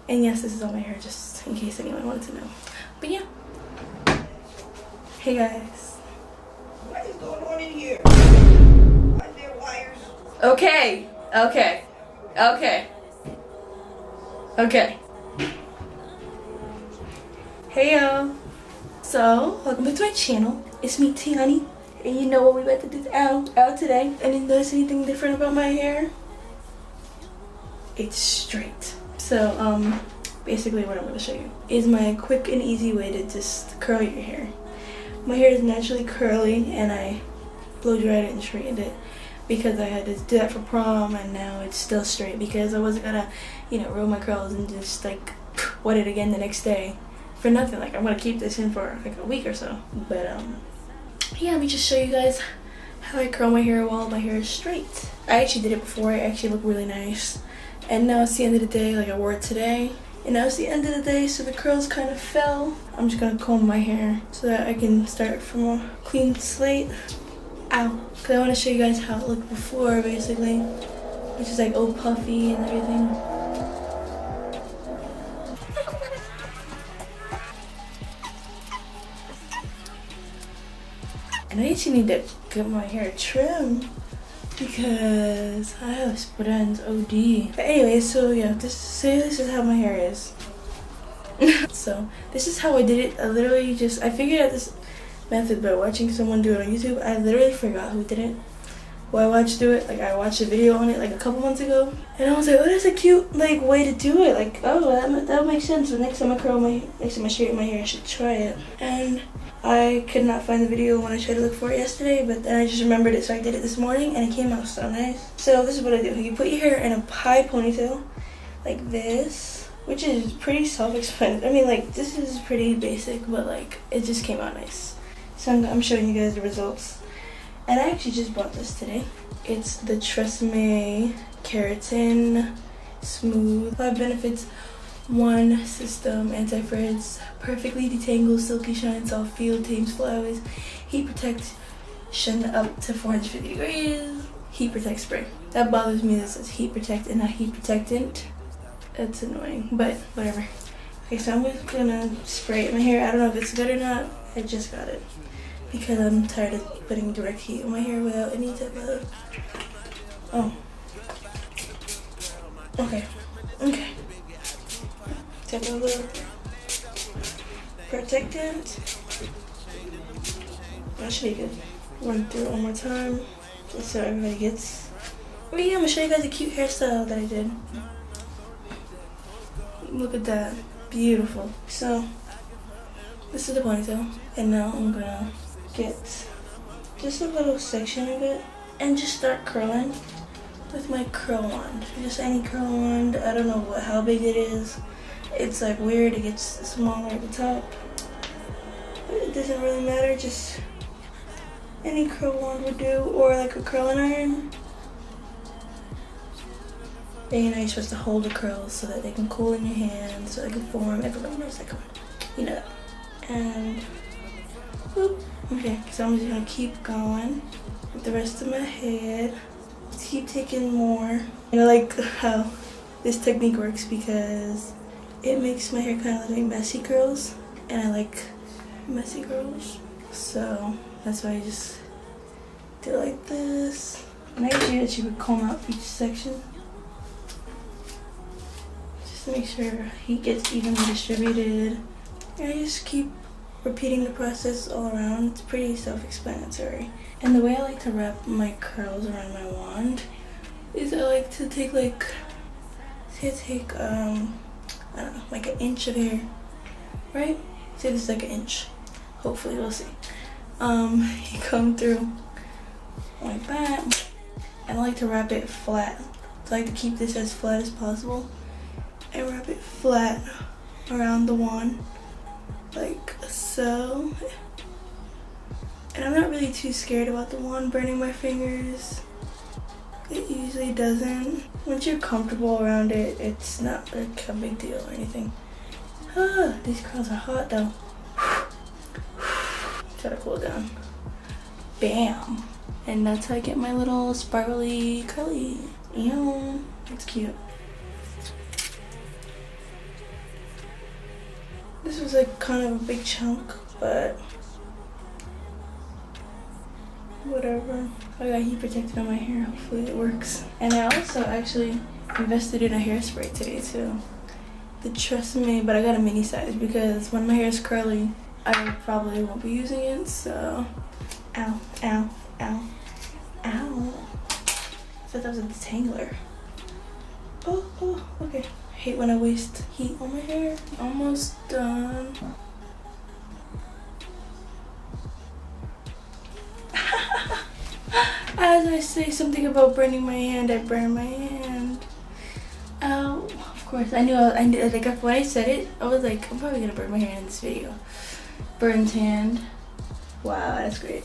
And yes, this is all my hair, just in case anyone wanted to know. But yeah. Hey guys. What is going on in here? Are there wires? Okay. Okay. Okay. Okay. Hey y'all. So, welcome back to my channel. It's me, Tiani. And you know what we about to do out today. And you notice anything different about my hair? It's straight. So, basically what I'm going to show you is my quick and easy way to just curl your hair. My hair is naturally curly and I blow dried it and straightened it because I had to do that for prom, and now it's still straight because I wasn't gonna, roll my curls and just like wet it again the next day for nothing. Like, I'm gonna keep this in for like a week or so. But yeah, let me just show you guys how I curl my hair while my hair is straight. I actually did it before. It actually looked really nice. And now it's the end of the day. Like, I wore it today. And now it's the end of the day, so the curls kind of fell. I'm just gonna comb my hair so that I can start from a clean slate. Ow. Because I want to show you guys how it looked before, basically. Which is like all puffy and everything. And I actually need to get my hair trimmed because I have split ends OD. But anyway, so yeah, this is how my hair is. So this is how I did it. I figured out this method by watching someone do it on YouTube. I literally forgot who did it. Well, I watched do it. Like, I watched a video on it like a couple months ago, and I was like, oh, that's a cute like way to do it. Like, oh, that makes sense. So next time I straighten my hair, I should try it. And I could not find the video when I tried to look for it yesterday, but then I just remembered it, so I did it this morning, and it came out so nice. So this is what I do. You put your hair in a high ponytail, like this, which is pretty self-explanatory. I mean, like, this is pretty basic, but like, it just came out nice. So I'm showing you guys the results. And I actually just bought this today. It's the Tresseme Keratin Smooth 5 Benefits 1 System Anti-Frizz, perfectly detangles, silky shine, soft feel, tames flyaways, heat protection up to 450 degrees, heat protect spray. That bothers me that it says heat protect and not heat protectant. That's annoying, but whatever. Okay, so I'm just gonna spray it in my hair. I don't know if it's good or not. I just got it because I'm tired of putting direct heat on my hair without any type of... Oh. Okay. Okay. Take a little protectant. That should be good. Run through it one more time just so everybody gets... Oh yeah, I'm gonna show you guys a cute hairstyle that I did. Look at that. Beautiful. So, this is the ponytail. And now I'm gonna get just a little section of it and just start curling with my curl wand. Just any curl wand. I don't know how big it is. It's like weird, it gets smaller at the top. But it doesn't really matter, just any curl wand would do, or like a curling iron. And you're supposed to hold the curls so that they can cool in your hand, so they can form. Everybody knows that, come on. You know that. And whoop. Okay, so I'm just gonna keep going with the rest of my head. Just keep taking more. And I like how this technique works because it makes my hair kind of look like messy curls, and I like messy curls. So that's why I just do it like this. Make sure that you would comb out each section just to make sure heat gets evenly distributed. And I just keep repeating the process all around. It's pretty self-explanatory. And the way I like to wrap my curls around my wand is I like to take I don't know, like an inch of hair, right? Say this is like an inch. Hopefully, we'll see. You come through like that, and I like to wrap it flat. So I like to keep this as flat as possible and wrap it flat around the wand, like so. And I'm not really too scared about the wand burning my fingers. It usually doesn't. Once you're comfortable around it, it's not like a big deal or anything. Ah, these curls are hot though. Try to cool down. Bam! And that's how I get my little sparkly curly. Ew, it's cute. This was like kind of a big chunk, but whatever. I got heat protectant on my hair. Hopefully it works. And I also actually invested in a hairspray today too. The Tresseme, but I got a mini size because when my hair is curly, I probably won't be using it. So, ow, ow, ow, ow. I thought that was a detangler. Oh, okay. I hate when I waste heat on my hair. Almost done. As I say something about burning my hand, I burn my hand. Ow. Of course, I knew, like, when I said it, I was like, I'm probably gonna burn my hand in this video. Burnt hand. Wow, that's great.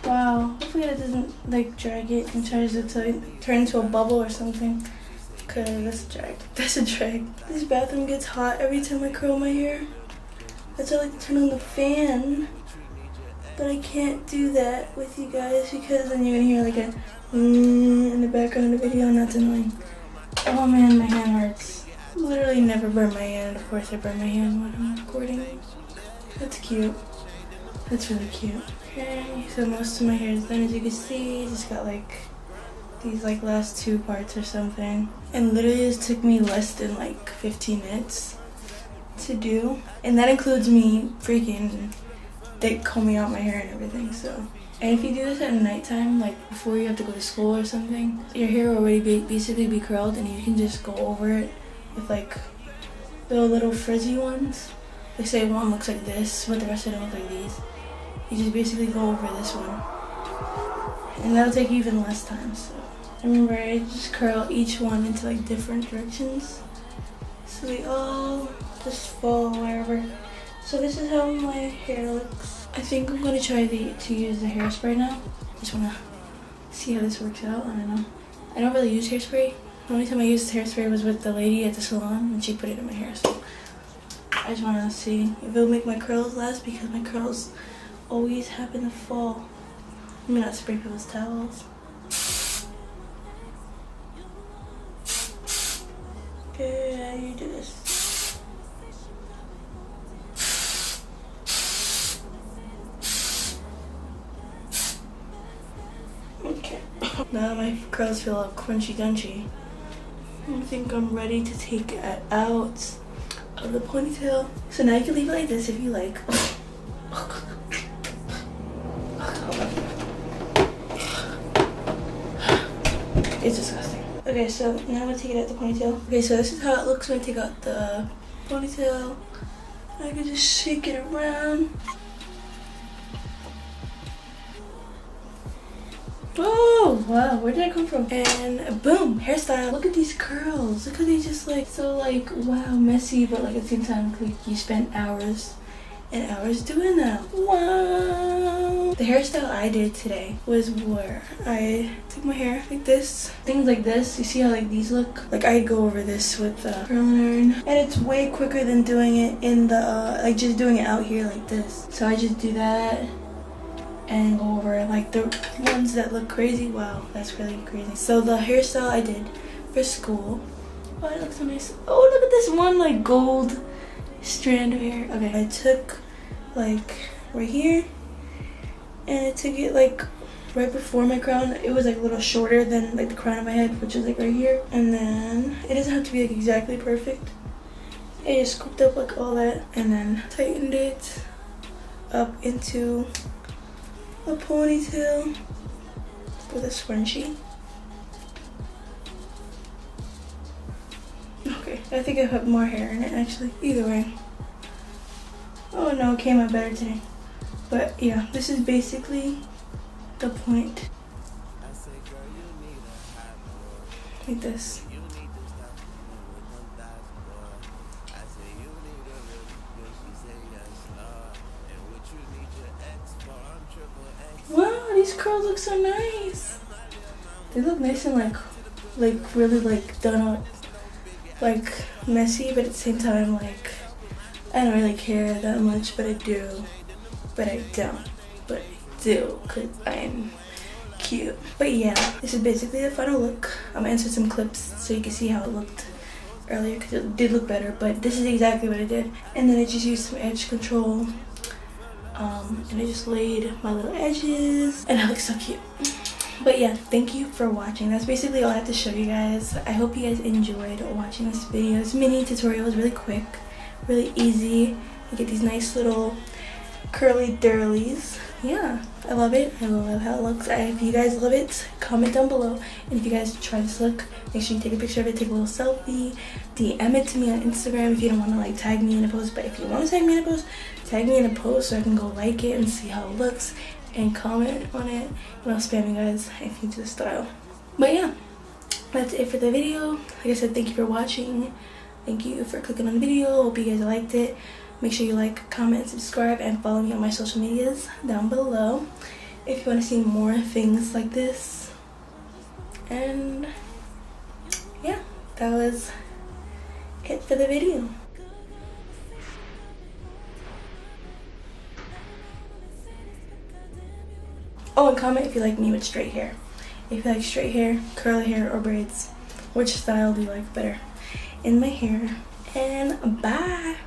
Wow. Hopefully that doesn't, like, drag it and tries to turn into a bubble or something. Cause that's a drag. That's a drag. This bathroom gets hot every time I curl my hair. That's why I like to turn on the fan. But I can't do that with you guys because then you're gonna hear like a in the background of the video and that's annoying. Oh man, my hand hurts. Literally never burn my hand. Of course I burn my hand when I'm recording. That's cute. That's really cute. Okay, so most of my hair is done, as you can see. Just got like these like last 2 parts or something. And literally this took me less than like 15 minutes to do. And that includes me freaking combing out my hair and everything. So, and if you do this at nighttime, like before you have to go to school or something, your hair will already basically be curled and you can just go over it with like the little frizzy ones. Like say one looks like this, but the rest of them look like these. You just basically go over this one. And that'll take you even less time. So remember, I just curl each one into like different directions. So they all just fall wherever. So this is how my hair looks. I think I'm gonna try to use the hairspray now. Just wanna see how this works out. I don't know. I don't really use hairspray. The only time I used hairspray was with the lady at the salon and she put it in my hair. So I just wanna see if it'll make my curls last because my curls always happen to fall. Let me not spray people's towels. Okay, you do this. Okay. Now my curls feel all crunchy dunchy. I think I'm ready to take it out of the ponytail. So now you can leave it like this if you like. It's disgusting. Okay, so now I'm gonna take it out the ponytail. Okay, so this is how it looks when I take out the ponytail. I can just shake it around. Oh, wow, where did I come from? And boom, hairstyle. Look at these curls. Look how they just like, so like, wow, messy, but like at the same time, like you spent hours and hours doing that. Wow. The hairstyle I did today was where I took my hair like this, things like this. You see how like these look? Like I go over this with the curling iron, and it's way quicker than doing it in the like just doing it out here like this. So I just do that and go over like the ones that look crazy. Wow, that's really crazy. So the hairstyle I did for school. Oh, it looks so nice. Oh, look at this one like gold strand of hair. Okay, I took like right here and I took it like right before my crown. It was like a little shorter than like the crown of my head, which is like right here. And then it doesn't have to be like exactly perfect. I just scooped up like all that and then tightened it up into a ponytail with a scrunchie. Okay, I think I put more hair in it actually. Either way. Oh no, it came out better today. But yeah, this is basically the point. Like this. Wow, these curls look so nice. They look nice and like really like done up, like messy, but at the same time like I don't really care that much, but I do. But I don't. But I do, because I'm cute. But yeah, this is basically the final look. I'm gonna insert some clips so you can see how it looked earlier because it did look better, but this is exactly what I did. And then I just used some edge control, and I just laid my little edges, and it looks so cute. But yeah, thank you for watching. That's basically all I have to show you guys. I hope you guys enjoyed watching this video. It's mini tutorial. It's really quick, really easy. You get these nice little curly durlies. Yeah, I love it. I love how it looks. If you guys love it, comment down below. And if you guys try this look, make sure you take a picture of it, take a little selfie, DM it to me on Instagram if you don't want to like tag me in a post. But if you want to tag me in a post, tag me in a post so I can go like it and see how it looks and comment on it. And I'll spam you guys if you do the style. But yeah, that's it for the video. Like I said, thank you for watching. Thank you for clicking on the video. Hope you guys liked it. Make sure you like, comment, subscribe, and follow me on my social medias down below if you want to see more things like this. And yeah, that was it for the video. Oh, and comment if you like me with straight hair. If you like straight hair, curly hair, or braids. Which style do you like better in my hair? And bye!